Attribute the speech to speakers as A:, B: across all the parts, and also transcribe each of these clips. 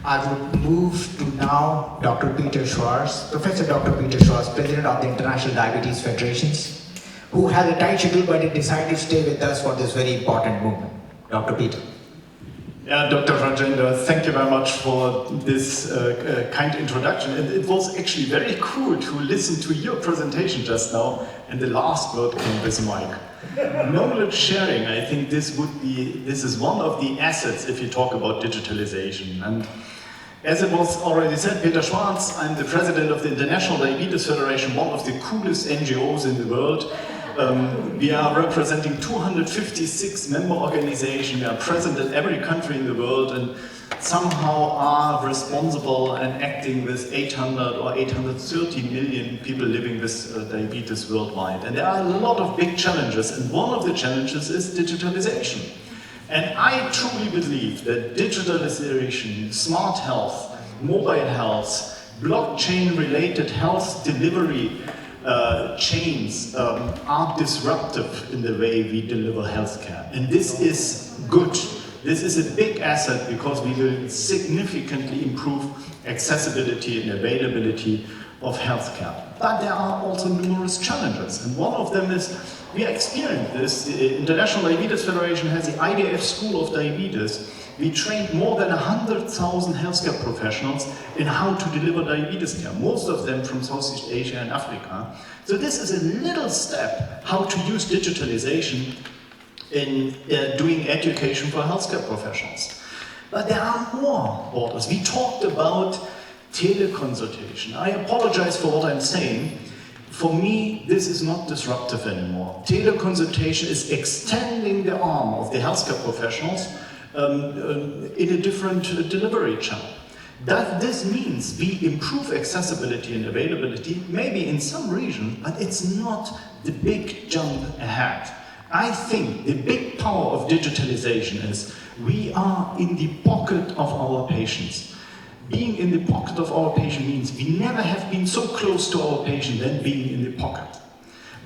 A: I would move to now Dr. Peter Schwarz, Professor Dr. Peter Schwarz, President of the International Diabetes Federations, who has a tight schedule but he decided to stay with us for this very important movement. Dr. Peter.
B: Yeah, Dr. Rajendra, thank you very much for this kind introduction. And it was actually very cool to listen to your presentation just now, and the last word came with Mike. Knowledge sharing, I think this is one of the assets if you talk about digitalization. And as it was already said, Peter Schwarz, I'm the president of the International Diabetes Federation, one of the coolest NGOs in the world. We are representing 256 member organizations. We are present in every country in the world and somehow are responsible and acting with 800 or 830 million people living with diabetes worldwide. And there are a lot of big challenges, and one of the challenges is digitalization. And I truly believe that digitalization, smart health, mobile health, blockchain-related health delivery chains are disruptive in the way we deliver healthcare. And this is good. This is a big asset because we will significantly improve accessibility and availability of healthcare. But there are also numerous challenges. And one of them is, we experience this. The International Diabetes Federation has the IDF School of Diabetes. We trained more than 100,000 healthcare professionals in how to deliver diabetes care, most of them from Southeast Asia and Africa. So this is a little step how to use digitalization in doing education for healthcare professionals. But there are more borders. We talked about teleconsultation. I apologize for what I'm saying. For me, this is not disruptive anymore. Teleconsultation is extending the arm of the healthcare professionals in a different delivery channel. That this means we improve accessibility and availability, maybe in some region, but it's not the big jump ahead. I think the big power of digitalization is we are in the pocket of our patients. Being in the pocket of our patient means we never have been so close to our patient than being in the pocket.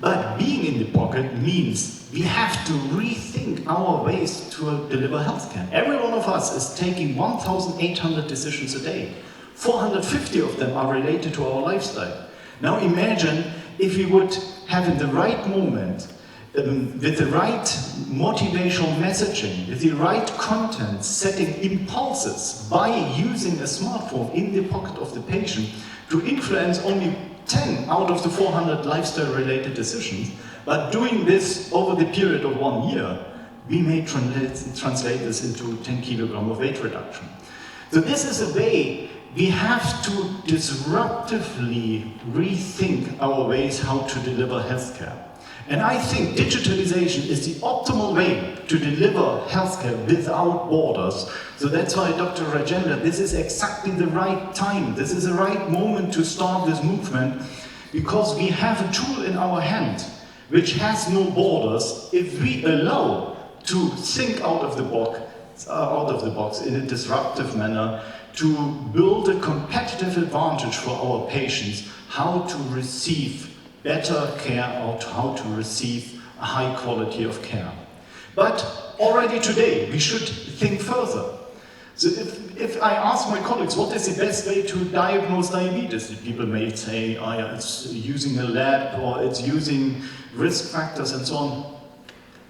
B: But being in the pocket means we have to rethink our ways to deliver healthcare. Every one of us is taking 1,800 decisions a day. 450 of them are related to our lifestyle. Now imagine if we would have in the right moment, with the right motivational messaging, with the right content, setting impulses by using a smartphone in the pocket of the patient to influence only 10 out of the 400 lifestyle-related decisions, but doing this over the period of 1 year, we may translate this into 10 kilograms of weight reduction. So this is a way we have to disruptively rethink our ways how to deliver healthcare. And I think digitalization is the optimal way to deliver healthcare without borders. So that's why, Dr. Rajendra, this is exactly the right time. This is the right moment to start this movement, because we have a tool in our hand which has no borders if we allow to think out of the box in a disruptive manner to build a competitive advantage for our patients, how to receive better care or how to receive a high quality of care. But already today, we should think further. So if I ask my colleagues, what is the best way to diagnose diabetes? People may say, oh yeah, it's using a lab or it's using risk factors and so on.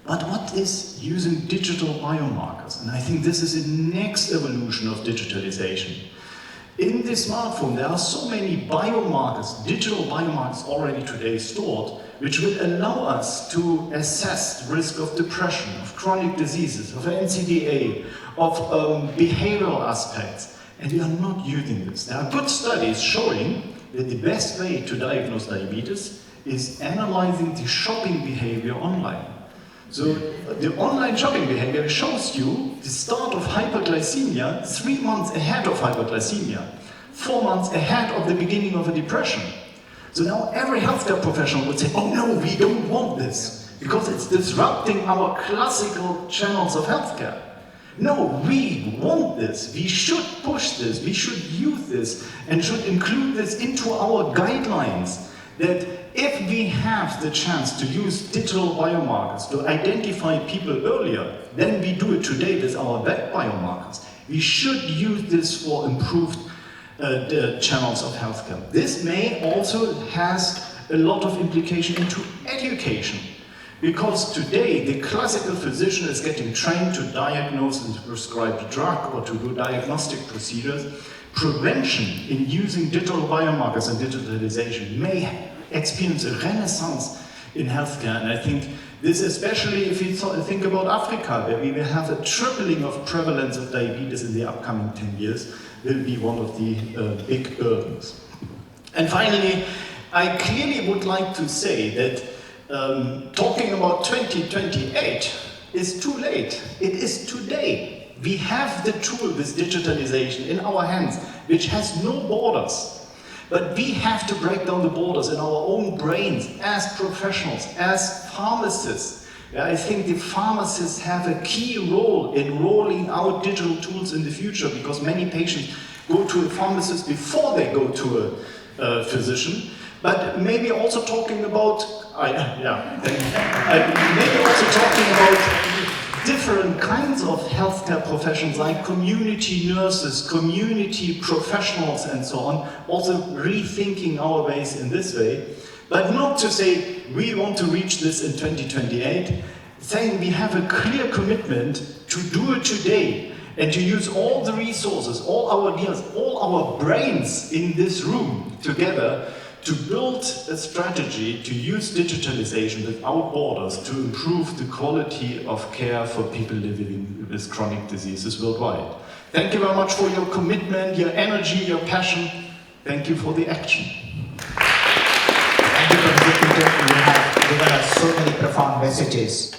B: But what is using digital biomarkers? And I think this is the next evolution of digitalization. In the smartphone, there are so many biomarkers, digital biomarkers already today stored, which will allow us to assess the risk of depression, of chronic diseases, of NCDA, of behavioral aspects. And we are not using this. There are good studies showing that the best way to diagnose diabetes is analyzing the shopping behavior online. So the online shopping behavior shows you the start of hyperglycemia 3 months ahead of hyperglycemia, 4 months ahead of the beginning of a depression. So now every healthcare professional would say, oh no, we don't want this, because it's disrupting our classical channels of healthcare. No, we want this, we should push this, we should use this, and should include this into our guidelines, that if we have the chance to use digital biomarkers to identify people earlier, then we do it today with our web biomarkers. We should use this for improved the channels of healthcare. This may also has a lot of implication into education, because today the classical physician is getting trained to diagnose and prescribe a drug or to do diagnostic procedures. Prevention in using digital biomarkers and digitalization may experience a renaissance in healthcare, and I think this, especially if you think about Africa, where we will have a tripling of prevalence of diabetes in the upcoming 10 years, will be one of the big burdens. And finally, I clearly would like to say that talking about 2028 is too late. It is today. We have the tool, this digitalization, in our hands, which has no borders. But we have to break down the borders in our own brains as professionals, as pharmacists. I think the pharmacists have a key role in rolling out digital tools in the future, because many patients go to a pharmacist before they go to a physician. But maybe also talking about, maybe also talking about different kinds of healthcare professions like community nurses, community professionals and so on, also rethinking our ways in this way. But not to say we want to reach this in 2028, saying we have a clear commitment to do it today and to use all the resources, all our ideas, all our brains in this room together to build a strategy to use digitalization without borders to improve the quality of care for people living with chronic diseases worldwide. Thank you very much for your commitment, your energy, your passion. Thank you for the action.
A: Thank you, Professor Peter. You have given us so many profound messages.